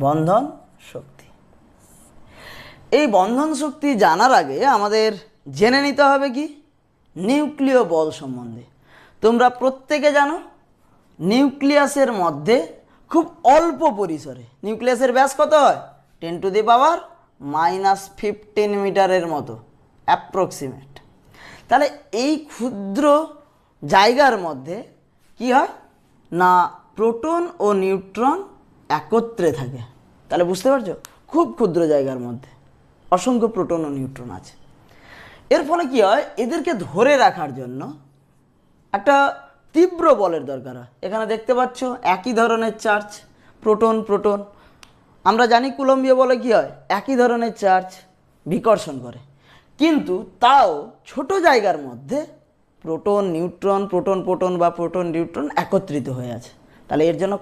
বন্ধন শক্তি। এই বন্ধন শক্তি জানার আগে আমাদের জেনে নিতে হবে কি নিউক্লিয় বল সম্বন্ধে। তোমরা প্রত্যেকে জানো নিউক্লিয়াসের মধ্যে খুব অল্প পরিসরে নিউক্লিয়াসের ব্যাস কত হয় 10⁻⁻15 মিটারের মতো অ্যাপ্রক্সিমেট। তাহলে এই ক্ষুদ্র জায়গার মধ্যে কি হয় না প্রোটন ও নিউট্রন একত্রে থাকে। তাহলে বুঝতে পারছো খুব ক্ষুদ্র জায়গার মধ্যে অসংখ্য প্রোটন ও নিউট্রন আছে। এর ফলে কি হয় এদেরকে ধরে রাখার জন্য একটা তীব্র বলের দরকার হয়। এখানে দেখতে পাচ্ছ একই ধরনের চার্জ প্রোটন প্রোটন। আমরা জানি কুলম্বীয় বলে কি হয় একই ধরনের চার্জ বিকর্ষণ করে, কিন্তু তাও ছোট জায়গার মধ্যে প্রোটন নিউট্রন প্রোটন প্রোটন বা প্রোটন নিউট্রন একত্রিত হয়ে আছে। তাহলে এর জন্য